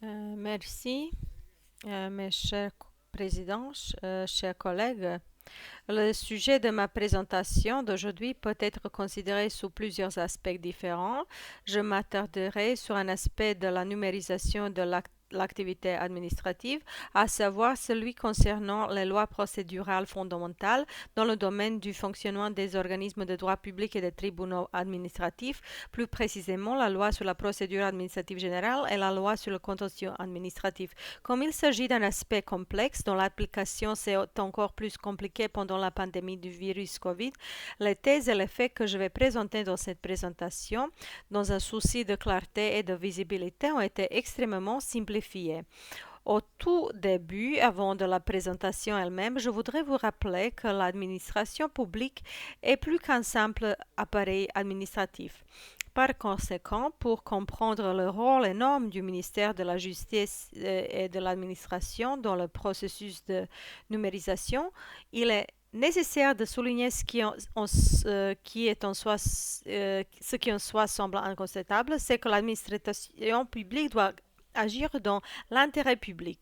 Merci, mes chers présidents, chers collègues. Le sujet de ma présentation d'aujourd'hui peut être considéré sous plusieurs aspects différents. Je m'attarderai sur un aspect de la numérisation de l'activité administrative, à savoir celui concernant les lois procédurales fondamentales dans le domaine du fonctionnement des organismes de droit public et des tribunaux administratifs, plus précisément la loi sur la procédure administrative générale et la loi sur le contentieux administratif. Comme il s'agit d'un aspect complexe dont l'application s'est encore plus compliquée pendant la pandémie du virus Covid, les thèses et les faits que je vais présenter dans cette présentation, dans un souci de clarté et de visibilité, ont été extrêmement simplifiés. Au tout début, avant de la présentation elle-même, je voudrais vous rappeler que l'administration publique est plus qu'un simple appareil administratif. Par conséquent, pour comprendre le rôle énorme du ministère de la Justice et de l'administration dans le processus de numérisation, il est nécessaire de souligner ce qui en soi semble incontestable, c'est que l'administration publique doit agir dans l'intérêt public.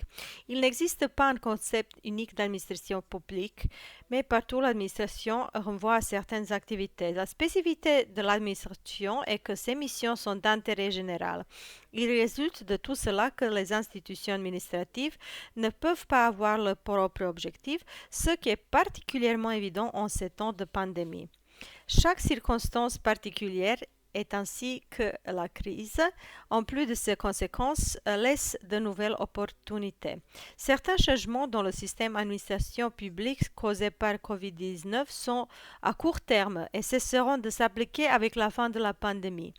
Il n'existe pas un concept unique d'administration publique, mais partout l'administration renvoie à certaines activités. La spécificité de l'administration est que ses missions sont d'intérêt général. Il résulte de tout cela que les institutions administratives ne peuvent pas avoir leur propre objectif, ce qui est particulièrement évident en ces temps de pandémie. Chaque circonstance particulière est ainsi que la crise, en plus de ses conséquences, laisse de nouvelles opportunités. Certains changements dans le système d'administration publique causés par Covid-19 sont à court terme et cesseront de s'appliquer avec la fin de la pandémie.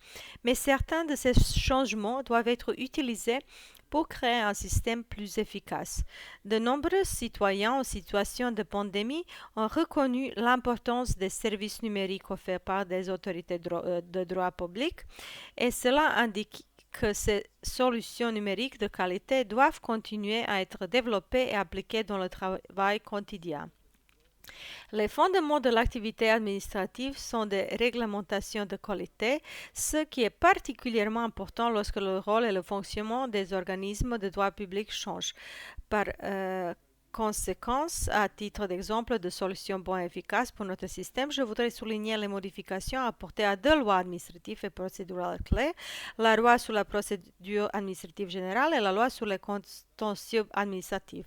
Mais certains de ces changements doivent être utilisés pour créer un système plus efficace. De nombreux citoyens en situation de pandémie ont reconnu l'importance des services numériques offerts par des autorités de droit public et cela indique que ces solutions numériques de qualité doivent continuer à être développées et appliquées dans le travail quotidien. Les fondements de l'activité administrative sont des réglementations de qualité, ce qui est particulièrement important lorsque le rôle et le fonctionnement des organismes de droit public changent. Par conséquence, à titre d'exemple de solution bonne et efficace pour notre système, je voudrais souligner les modifications apportées à deux lois administratives et procédurales clés, la loi sur la procédure administrative générale et la loi sur les contentieux administratifs.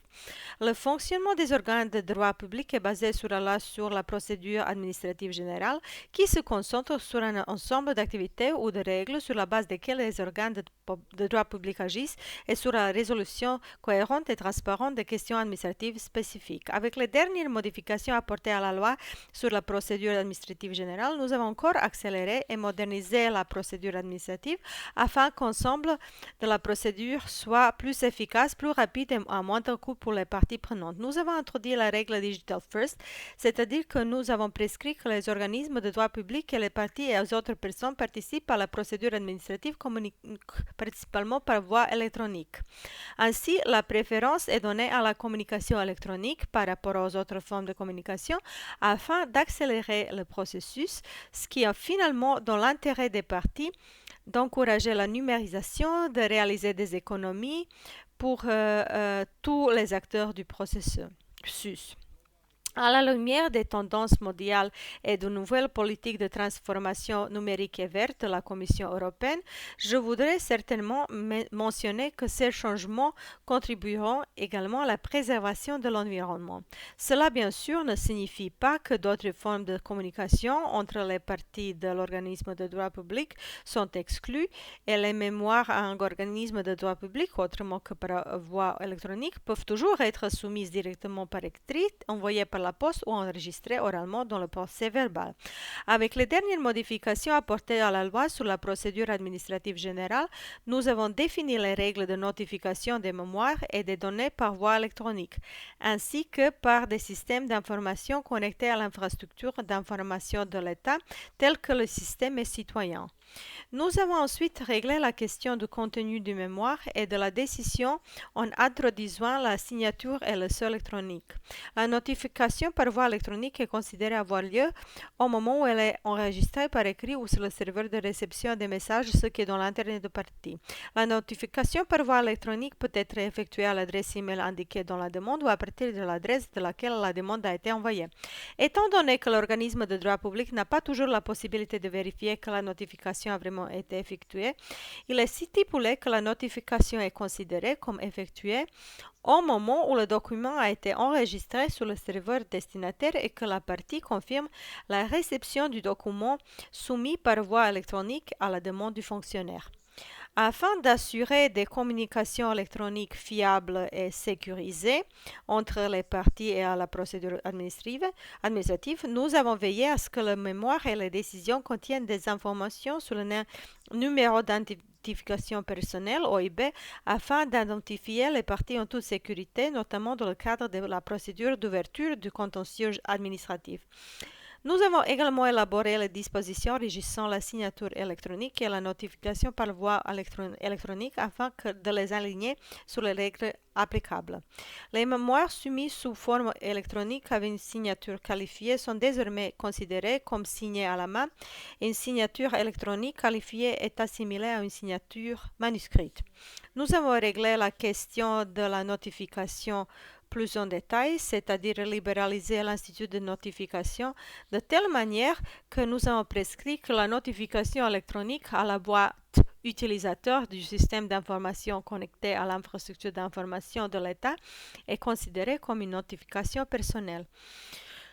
Le fonctionnement des organes de droit public est basé sur la loi sur la procédure administrative générale qui se concentre sur un ensemble d'activités ou de règles sur la base desquelles les organes de droit public agissent et sur la résolution cohérente et transparente des questions administratives spécifiques. Avec les dernières modifications apportées à la loi sur la procédure administrative générale, nous avons encore accéléré et modernisé la procédure administrative afin qu'ensemble de la procédure soit plus efficace, plus rapide et à moindre coût pour les parties prenantes. Nous avons introduit la règle Digital First, c'est-à-dire que nous avons prescrit que les organismes de droit public et les parties et les autres personnes participent à la procédure administrative communiquent principalement par voie électronique. Ainsi, la préférence est donnée à la communication électronique par rapport aux autres formes de communication afin d'accélérer le processus, ce qui est finalement dans l'intérêt des parties d'encourager la numérisation, de réaliser des économies pour tous les acteurs du processus. À la lumière des tendances mondiales et de nouvelles politiques de transformation numérique et verte de la Commission européenne, je voudrais certainement mentionner que ces changements contribueront également à la préservation de l'environnement. Cela, bien sûr, ne signifie pas que d'autres formes de communication entre les parties de l'organisme de droit public sont exclues et les mémoires à un organisme de droit public, autrement que par voie électronique, peuvent toujours être soumises directement par écrit, envoyées par la poste ou enregistré oralement dans le procès-verbal. Avec les dernières modifications apportées à la loi sur la procédure administrative générale, nous avons défini les règles de notification des mémoires et des données par voie électronique, ainsi que par des systèmes d'information connectés à l'infrastructure d'information de l'État, tels que le système citoyen. Nous avons ensuite réglé la question du contenu du mémoire et de la décision en introduisant la signature et le sceau électronique. La notification par voie électronique est considérée avoir lieu au moment où elle est enregistrée par écrit ou sur le serveur de réception des messages, ce qui est dans l'Internet de partie. La notification par voie électronique peut être effectuée à l'adresse email indiquée dans la demande ou à partir de l'adresse de laquelle la demande a été envoyée. Étant donné que l'organisme de droit public n'a pas toujours la possibilité de vérifier que la notification a vraiment été effectuée, il est stipulé que la notification est considérée comme effectuée au moment où le document a été enregistré sur le serveur destinataire et que la partie confirme la réception du document soumis par voie électronique à la demande du fonctionnaire. Afin d'assurer des communications électroniques fiables et sécurisées entre les parties et à la procédure administrative, nous avons veillé à ce que le mémoire et les décisions contiennent des informations sur le numéro d'identification personnelle OIB afin d'identifier les parties en toute sécurité, notamment dans le cadre de la procédure d'ouverture du contentieux administratif. Nous avons également élaboré les dispositions régissant la signature électronique et la notification par voie électronique afin de les aligner sur les règles applicables. Les mémoires soumis sous forme électronique avec une signature qualifiée sont désormais considérés comme signés à la main. Une signature électronique qualifiée est assimilée à une signature manuscrite. Nous avons réglé la question de la notification plus en détail, c'est-à-dire libéraliser l'institut de notification de telle manière que nous avons prescrit que la notification électronique à la boîte utilisateur du système d'information connecté à l'infrastructure d'information de l'État est considérée comme une notification personnelle.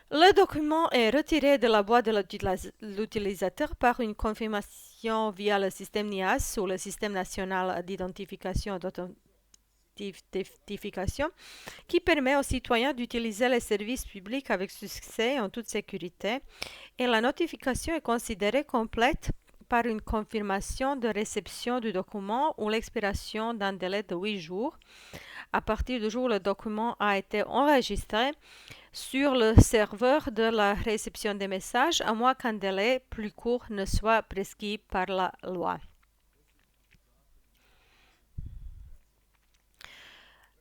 Le document est retiré de la boîte de l'utilisateur par une confirmation via le système NIAS ou le système national d'identification qui permet aux citoyens d'utiliser les services publics avec succès et en toute sécurité, et la notification est considérée complète par une confirmation de réception du document ou l'expiration d'un délai de 8 jours à partir du jour où le document a été enregistré sur le serveur de la réception des messages, à moins qu'un délai plus court ne soit prescrit par la loi.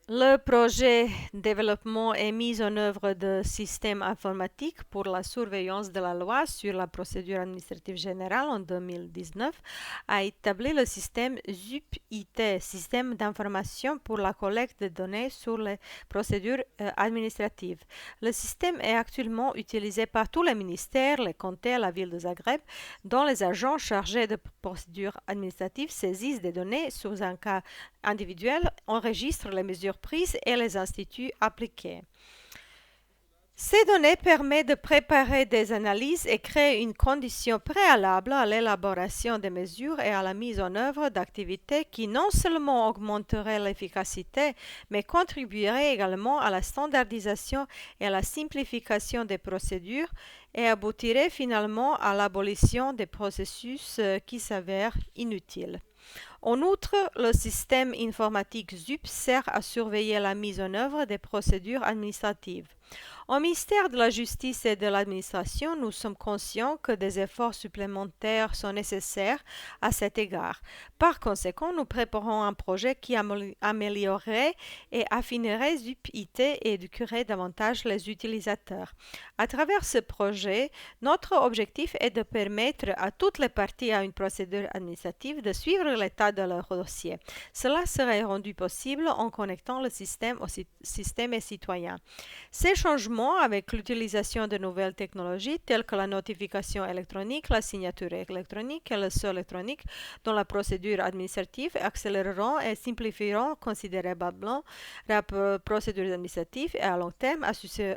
Le projet développement et mise en œuvre de systèmes informatiques pour la surveillance de la loi sur la procédure administrative générale en 2019 a établi le système ZUP-IT, système d'information pour la collecte de données sur les procédures administratives. Le système est actuellement utilisé par tous les ministères, les comtés et la ville de Zagreb, dont les agents chargés de procédures administratives saisissent des données sous un cas individuel, enregistrent les mesures prises et les instituts appliqués. Ces données permettent de préparer des analyses et créer une condition préalable à l'élaboration des mesures et à la mise en œuvre d'activités qui non seulement augmenteraient l'efficacité, mais contribueraient également à la standardisation et à la simplification des procédures et aboutiraient finalement à l'abolition des processus qui s'avèrent inutiles. En outre, le système informatique ZUP sert à surveiller la mise en œuvre des procédures administratives. Au ministère de la Justice et de l'Administration, nous sommes conscients que des efforts supplémentaires sont nécessaires à cet égard. Par conséquent, nous préparons un projet qui améliorerait et affinerait ZUP-IT et éduquerait davantage les utilisateurs. À travers ce projet, notre objectif est de permettre à toutes les parties à une procédure administrative de suivre l'état de leur dossier. Cela serait rendu possible en connectant le système au système et citoyen. Ces changements, avec l'utilisation de nouvelles technologies telles que la notification électronique, la signature électronique et le sceau électronique dans la procédure administrative, accéléreront et simplifieront considérablement la procédure administrative et à long terme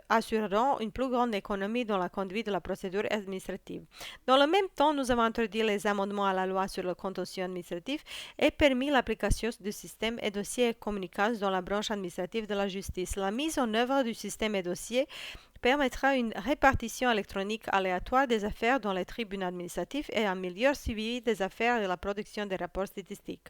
assureront une plus grande économie dans la conduite de la procédure administrative. Dans le même temps, nous avons introduit les amendements à la loi sur le contentieux administratif et permis l'application du système et dossiers et communications dans la branche administrative de la justice. La mise en œuvre du système et dossiers permettra une répartition électronique aléatoire des affaires dans les tribunaux administratifs et un meilleur suivi des affaires et la production des rapports statistiques.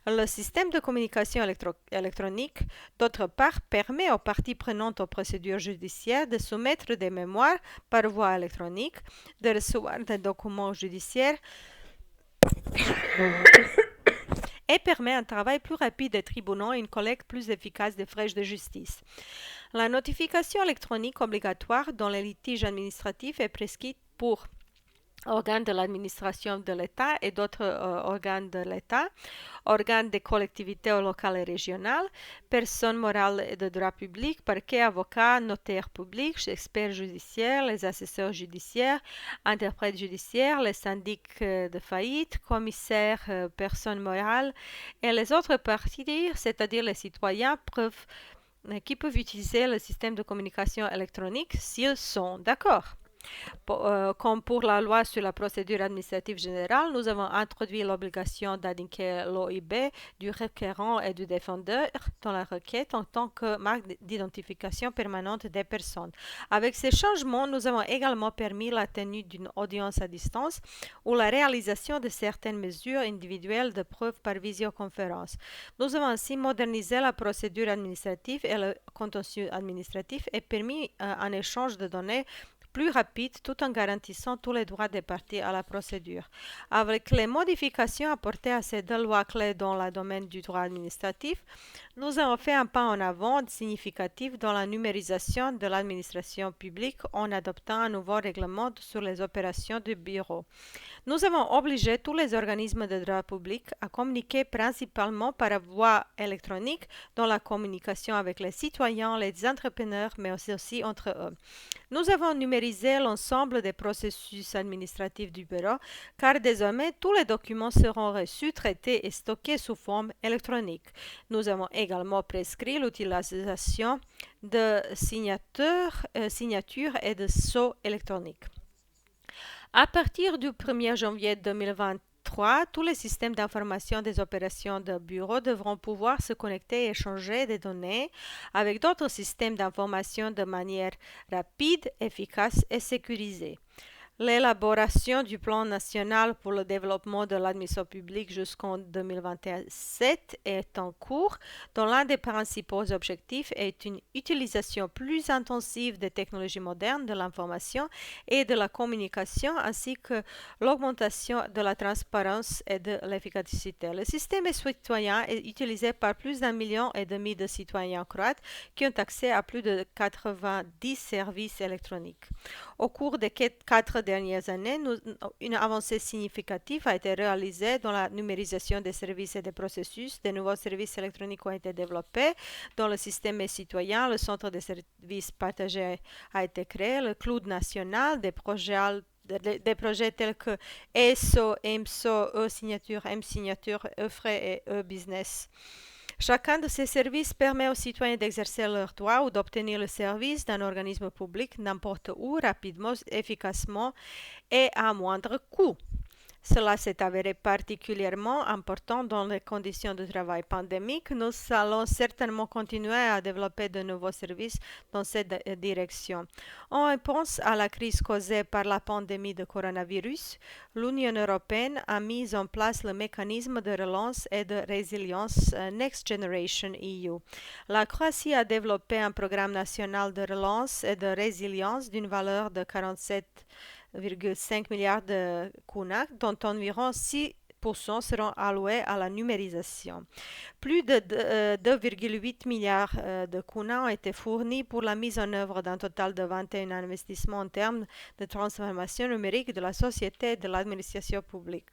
Le système de communication électronique, d'autre part, permet aux parties prenantes aux procédures judiciaires de soumettre des mémoires par voie électronique, de recevoir des documents judiciaires et permet un travail plus rapide des tribunaux et une collecte plus efficace des frais de justice. La notification électronique obligatoire dans les litiges administratifs est prescrite pour organes de l'administration de l'État et d'autres organes de l'État, organes des collectivités locales et régionales, personnes morales de droit public, parquets, avocats, notaires publics, experts judiciaires, les assesseurs judiciaires, interprètes judiciaires, les syndics de faillite, commissaires, personnes morales et les autres parties, c'est-à-dire les citoyens, qui peuvent utiliser le système de communication électronique s'ils sont d'accord. Comme pour la loi sur la procédure administrative générale, nous avons introduit l'obligation d'indiquer l'OIB du requérant et du défendeur dans la requête en tant que marque d'identification permanente des personnes. Avec ces changements, nous avons également permis la tenue d'une audience à distance ou la réalisation de certaines mesures individuelles de preuve par visioconférence. Nous avons ainsi modernisé la procédure administrative et le contentieux administratif et permis un échange de données plus rapide tout en garantissant tous les droits des parties à la procédure. Avec les modifications apportées à ces deux lois clés dans le domaine du droit administratif, nous avons fait un pas en avant significatif dans la numérisation de l'administration publique en adoptant un nouveau règlement sur les opérations du bureau. Nous avons obligé tous les organismes de droit public à communiquer principalement par voie électronique dans la communication avec les citoyens, les entrepreneurs, mais aussi entre eux. Nous avons numérisé l'ensemble des processus administratifs du bureau, car désormais tous les documents seront reçus, traités et stockés sous forme électronique. Nous avons également prescrit l'utilisation de signatures et de sceaux électroniques. À partir du 1er janvier 2023, tous les systèmes d'information des opérations de bureau devront pouvoir se connecter et échanger des données avec d'autres systèmes d'information de manière rapide, efficace et sécurisée. L'élaboration du plan national pour le développement de l'administration publique jusqu'en 2027 est en cours, dont l'un des principaux objectifs est une utilisation plus intensive des technologies modernes de l'information et de la communication, ainsi que l'augmentation de la transparence et de l'efficacité. Le système citoyen est utilisé par plus d'1,5 million de citoyens croates qui ont accès à plus de 90 services électroniques. Au cours des 4 dernières années, une avancée significative a été réalisée dans la numérisation des services et des processus. De nouveaux services électroniques ont été développés dans le système citoyen. Le centre de services partagés a été créé. Le cloud national des projets tels que ESO, EMSO, e-signature, M-signature, e-frais et e-business. Chacun de ces services permet aux citoyens d'exercer leurs droits ou d'obtenir le service d'un organisme public n'importe où, rapidement, efficacement et à moindre coût. Cela s'est avéré particulièrement important dans les conditions de travail pandémiques. Nous allons certainement continuer à développer de nouveaux services dans cette direction. En réponse à la crise causée par la pandémie de coronavirus, l'Union européenne a mis en place le mécanisme de relance et de résilience Next Generation EU. La Croatie a développé un programme national de relance et de résilience d'une valeur de 47,5 milliards de kuna, dont environ 6% seront alloués à la numérisation. Plus de 2,8 milliards de kuna ont été fournis pour la mise en œuvre d'un total de 21 investissements en termes de transformation numérique de la société et de l'administration publique.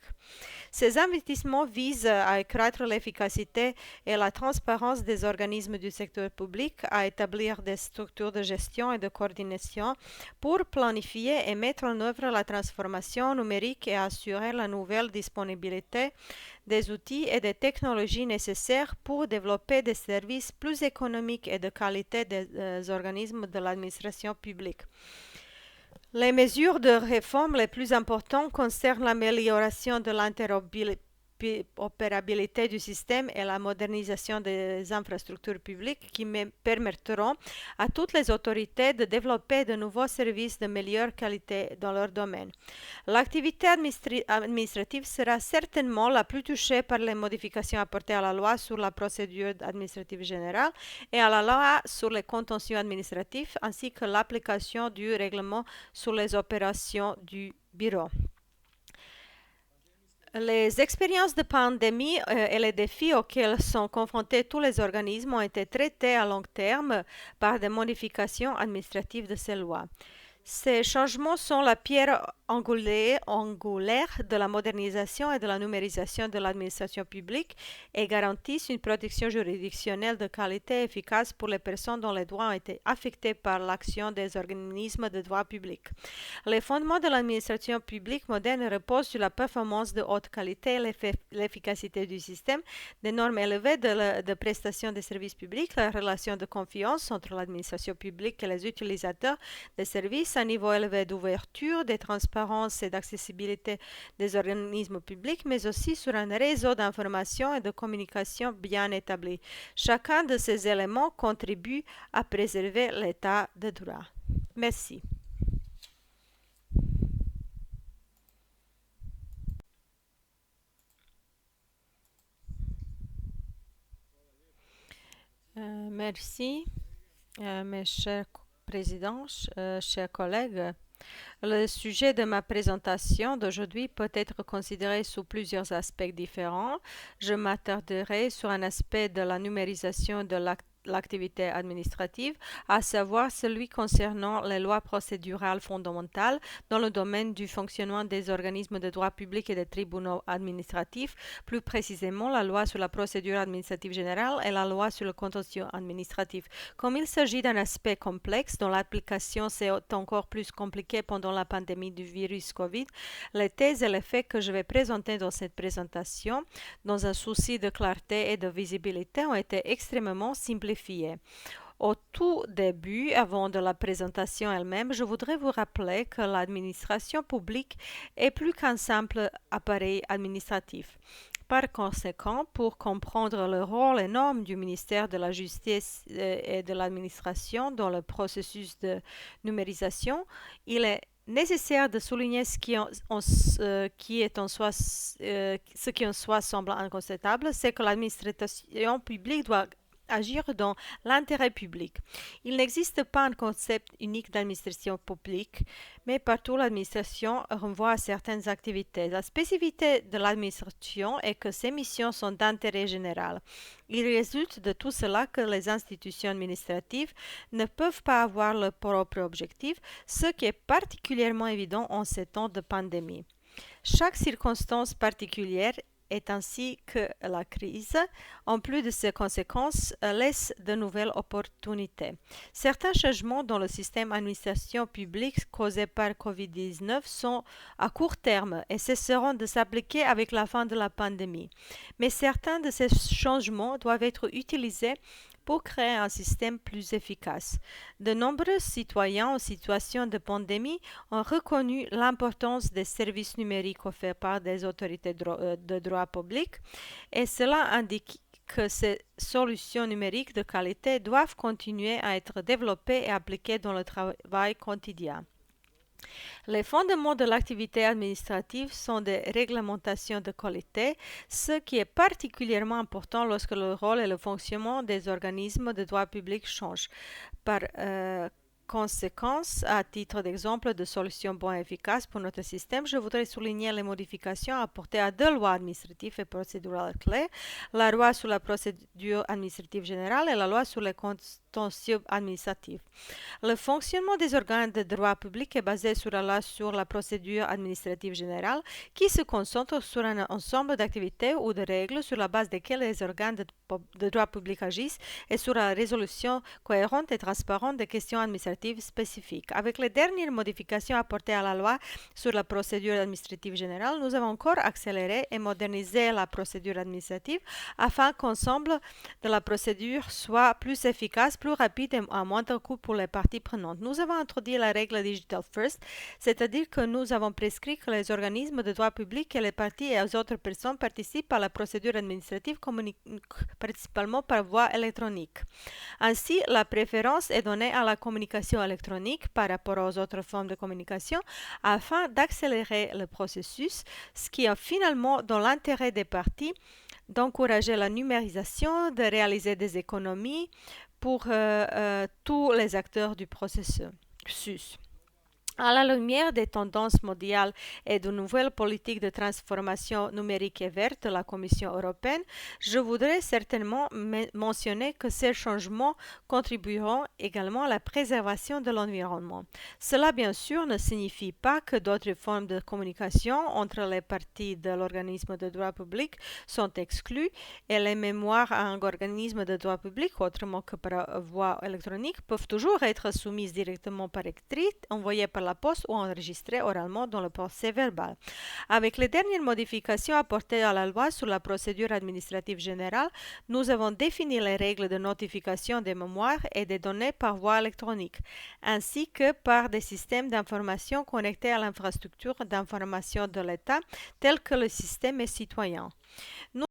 Ces investissements visent à accroître l'efficacité et la transparence des organismes du secteur public, à établir des structures de gestion et de coordination pour planifier et mettre en œuvre la transformation numérique et assurer la nouvelle disponibilité des outils et des technologies nécessaires pour développer des services plus économiques et de qualité des organismes de l'administration publique. Les mesures de réforme les plus importantes concernent l'amélioration de l'interopérabilité du système et la modernisation des infrastructures publiques qui permettront à toutes les autorités de développer de nouveaux services de meilleure qualité dans leur domaine. L'activité administrative sera certainement la plus touchée par les modifications apportées à la loi sur la procédure administrative générale et à la loi sur les contentieux administratifs, ainsi que l'application du règlement sur les opérations du bureau. Les expériences de pandémie et les défis auxquels sont confrontés tous les organismes ont été traités à long terme par des modifications administratives de ces lois. Ces changements sont la pierre angulaire de la modernisation et de la numérisation de l'administration publique et garantissent une protection juridictionnelle de qualité efficace pour les personnes dont les droits ont été affectés par l'action des organismes de droit public. Les fondements de l'administration publique moderne reposent sur la performance de haute qualité et l'efficacité du système, des normes élevées de prestation des services publics, la relation de confiance entre l'administration publique et les utilisateurs des services, un niveau élevé d'ouverture, de transparence et d'accessibilité des organismes publics, mais aussi sur un réseau d'information et de communication bien établi. Chacun de ces éléments contribue à préserver l'état de droit. Merci. Merci, mes chers présidents, chers collègues. Le sujet de ma présentation d'aujourd'hui peut être considéré sous plusieurs aspects différents. Je m'attarderai sur un aspect de la numérisation de l'activité administrative, à savoir celui concernant les lois procédurales fondamentales dans le domaine du fonctionnement des organismes de droit public et des tribunaux administratifs, plus précisément la loi sur la procédure administrative générale et la loi sur le contentieux administratif. Comme il s'agit d'un aspect complexe dont l'application s'est encore plus compliquée pendant la pandémie du virus Covid, les thèses et les faits que je vais présenter dans cette présentation, dans un souci de clarté et de visibilité, ont été extrêmement simplifiés. Au tout début, avant de la présentation elle-même, je voudrais vous rappeler que l'administration publique est plus qu'un simple appareil administratif. Par conséquent, pour comprendre le rôle énorme du ministère de la Justice et de l'administration dans le processus de numérisation, il est nécessaire de souligner ce qui en soi semble incontestable, c'est que l'administration publique doit agir dans l'intérêt public. Il n'existe pas un concept unique d'administration publique, mais partout l'administration renvoie à certaines activités. La spécificité de l'administration est que ses missions sont d'intérêt général. Il résulte de tout cela que les institutions administratives ne peuvent pas avoir leur propre objectif, ce qui est particulièrement évident en ces temps de pandémie. Chaque circonstance particulière est ainsi que la crise, en plus de ses conséquences, laisse de nouvelles opportunités. Certains changements dans le système d'administration publique causés par Covid-19 sont à court terme et cesseront de s'appliquer avec la fin de la pandémie. Mais certains de ces changements doivent être utilisés pour créer un système plus efficace. De nombreux citoyens en situation de pandémie ont reconnu l'importance des services numériques offerts par des autorités de droit public et cela indique que ces solutions numériques de qualité doivent continuer à être développées et appliquées dans le travail quotidien. Les fondements de l'activité administrative sont des réglementations de qualité, ce qui est particulièrement important lorsque le rôle et le fonctionnement des organismes de droit public changent. Par conséquence, à titre d'exemple de solution bonne et efficace pour notre système, je voudrais souligner les modifications apportées à deux lois administratives et procédurales clés, la loi sur la procédure administrative générale et la loi sur les contentieux administratifs. Le fonctionnement des organes de droit public est basé sur la loi sur la procédure administrative générale qui se concentre sur un ensemble d'activités ou de règles sur la base desquelles les organes de droit public agissent et sur la résolution cohérente et transparente des questions administratives spécifiques. Avec les dernières modifications apportées à la loi sur la procédure administrative générale, nous avons encore accéléré et modernisé la procédure administrative afin qu'ensemble de la procédure soit plus efficace, plus rapide et à moindre coût pour les parties prenantes. Nous avons introduit la règle Digital First, c'est-à-dire que nous avons prescrit que les organismes de droit public et les parties et les autres personnes participent à la procédure administrative principalement par voie électronique. Ainsi, la préférence est donnée à la communication électronique par rapport aux autres formes de communication afin d'accélérer le processus, ce qui est finalement dans l'intérêt des parties d'encourager la numérisation, de réaliser des économies pour tous les acteurs du processus. À la lumière des tendances mondiales et de nouvelles politiques de transformation numérique et verte de la Commission européenne, je voudrais certainement mentionner que ces changements contribueront également à la préservation de l'environnement. Cela, bien sûr, ne signifie pas que d'autres formes de communication entre les parties de l'organisme de droit public sont exclues et les mémoires à un organisme de droit public, autrement que par voie électronique, peuvent toujours être soumises directement par écrit, envoyées par la poste ou enregistrées oralement dans le procès verbal. Avec les dernières modifications apportées à la loi sur la procédure administrative générale, nous avons défini les règles de notification des mémoires et des données par voie électronique, ainsi que par des systèmes d'information connectés à l'infrastructure d'information de l'État, tels que le système citoyen. Nous